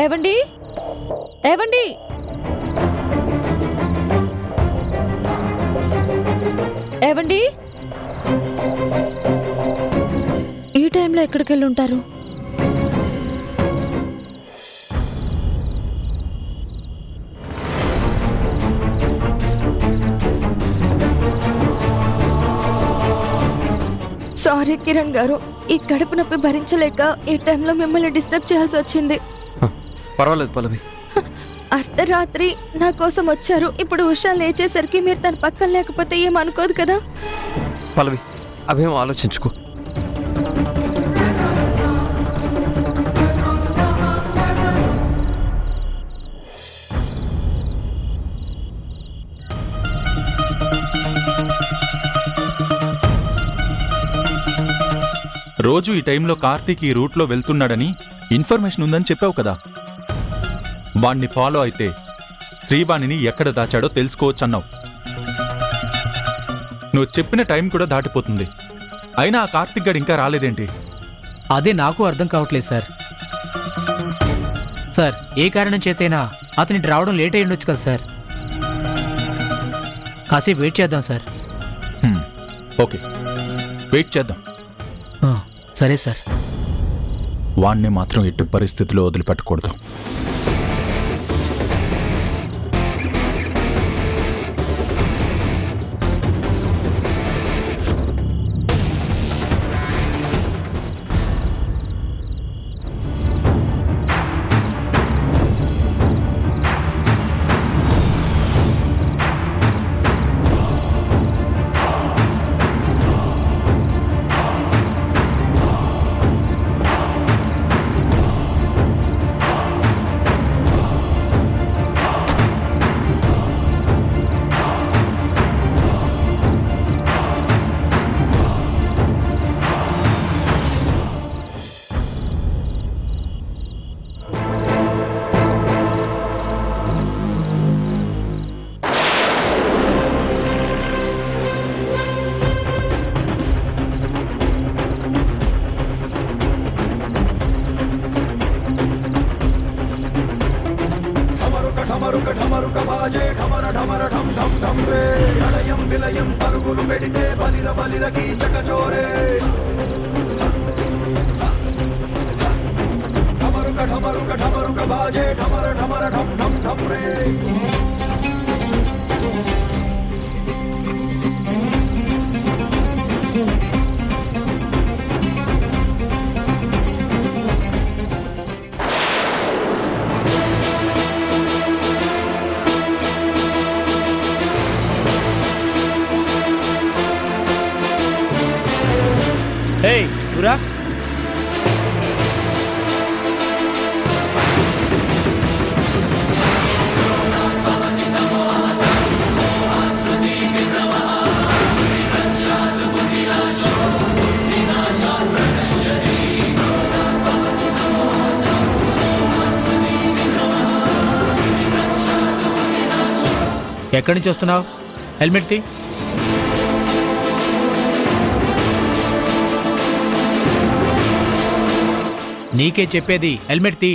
ఏవండి ఏవండి ఏవండి ఈ టైంలో ఎక్కడికి వెళ్ళి ఉంటారు? సారీ కిరణ్ గారు, ఈ కడుపు నొప్పి భరించలేక ఈ టైంలో మిమ్మల్ని డిస్టర్బ్ చేయాల్సి వచ్చింది. పర్వాలేదు పల్లవి. అర్ధరాత్రి నా కోసం వచ్చారు. ఇప్పుడు ఉషా లేచేసరికి మీరు తన పక్కన లేకపోతే ఏమనుకోదు కదా? పల్లవి, అవేం ఆలోచించుకో. రోజు ఈ టైంలో కార్తీక్ ఈ రూట్లో వెళ్తున్నాడని ఇన్ఫర్మేషన్ ఉందని చెప్పావు కదా. వాణ్ణి ఫాలో అయితే శ్రీవాణిని ఎక్కడ దాచాడో తెలుసుకోవచ్చన్నావు. నువ్వు చెప్పిన టైం కూడా దాటిపోతుంది. అయినా ఆ కార్తీక్ గడు ఇంకా రాలేదేంటి? అదే నాకు అర్థం కావట్లేదు సార్. సార్, ఏ కారణం చేతైనా అతనికి రావడం లేట్ అయి ఉండొచ్చు కదా సార్. కాసేపు వెయిట్ చేద్దాం సార్. ఓకే, వెయిట్ చేద్దాం. సరే సార్. వాణ్ణి మాత్రం ఎట్టి పరిస్థితిలో వదిలిపెట్టకూడదు. ఎక్కడి నుంచి వస్తున్నావు? హెల్మెట్ తీ. నీకే చెప్పేది, హెల్మెట్ తీ.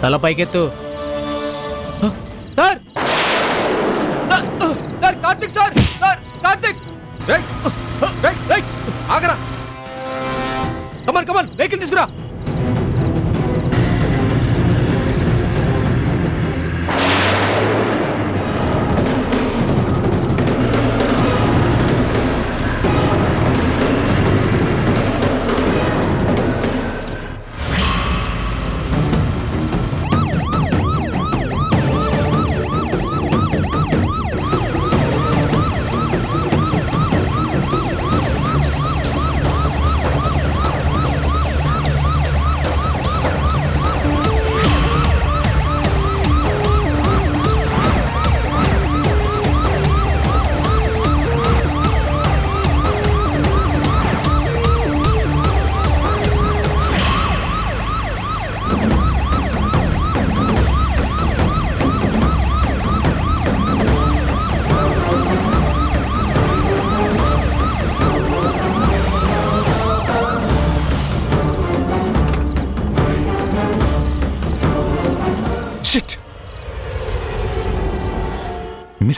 తల పైకెత్తు. Sir, sir, Karthik sir, sir, Karthik. ఆగరా. కమాన్ కమాన్, వెహికల్ తీసుకురా.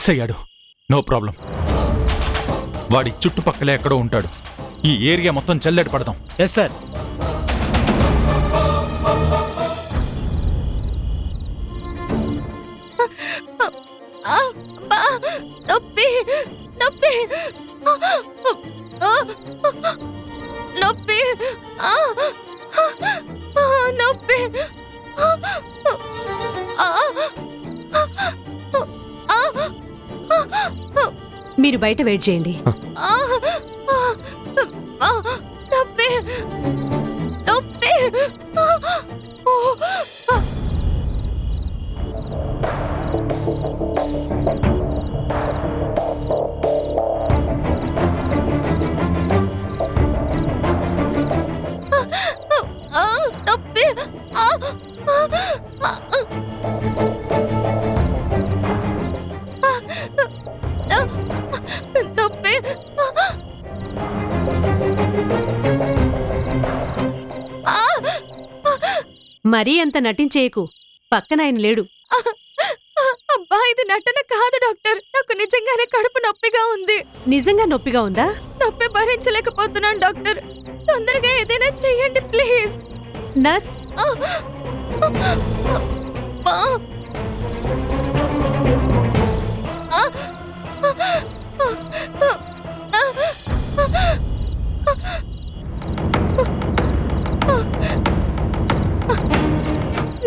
మిస్ అయ్యాడు. No problem. వాడి చుట్టుపక్కలే ఎక్కడో ఉంటాడు. ఈ ఏరియా మొత్తం జల్లెడ పడదాం. Yes sir. అబ్బా! నొప్పి నొప్పి నొప్పి నొప్పి మీరు బయట వెయిట్ చేయండి. నొప్పి నొప్పి నొప్పి నొప్పి మరీ అంత నటించేయకు. పక్కన ఆయన లేడు. అబ్బా, ఇది నటన కాదు డాక్టర్. నాకు నిజంగానే కడుపు నొప్పిగా ఉంది. నిజంగా నొప్పిగా ఉందా? నొప్పి భరించలేకపోతున్నాను డాక్టర్. తొందరగా ఏదైనా చెయ్యండి ప్లీజ్. నర్స్,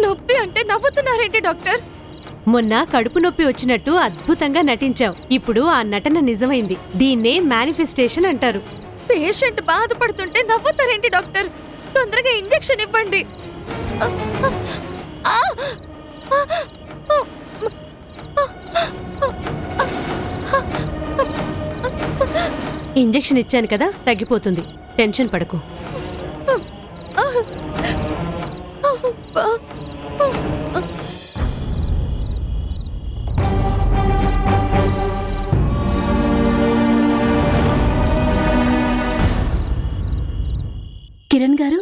నొప్పి అంటే నవ్వుతున్నారేంటి డాక్టర్? మొన్న కడుపు నొప్పి వచ్చినట్టు అద్భుతంగా నటించావు. ఇప్పుడు ఆ నటన నిజమైంది. దీన్నే మేనిఫెస్టేషన్ అంటారు. పేషెంట్ బాధపడుతుంటే నవ్వుతారేంటి డాక్టర్? తొందరగా ఇంజెక్షన్ ఇవ్వండి. ఇంజెక్షన్ ఇచ్చాను కదా, తగ్గిపోతుంది. టెన్షన్ పడకు. కిరణ్ గారు,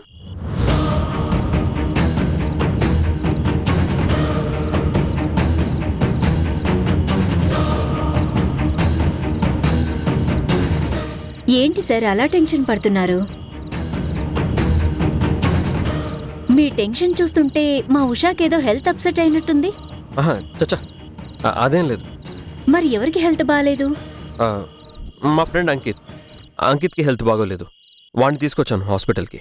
ఏంటి సార్ అలా టెన్షన్ పడుతున్నారు? మీ టెన్షన్ చూస్తుంటే మా ఉషాకేదో హెల్త్ అప్సెట్ అయినట్టుంది. చచ్చా, అదేం లేదు. మరి ఎవరికి హెల్త్ బాగాలేదు? మా ఫ్రెండ్ అంకిత్కి హెల్త్ బాగోలేదు. వాడిని తీసుకొచ్చాను హాస్పిటల్కి.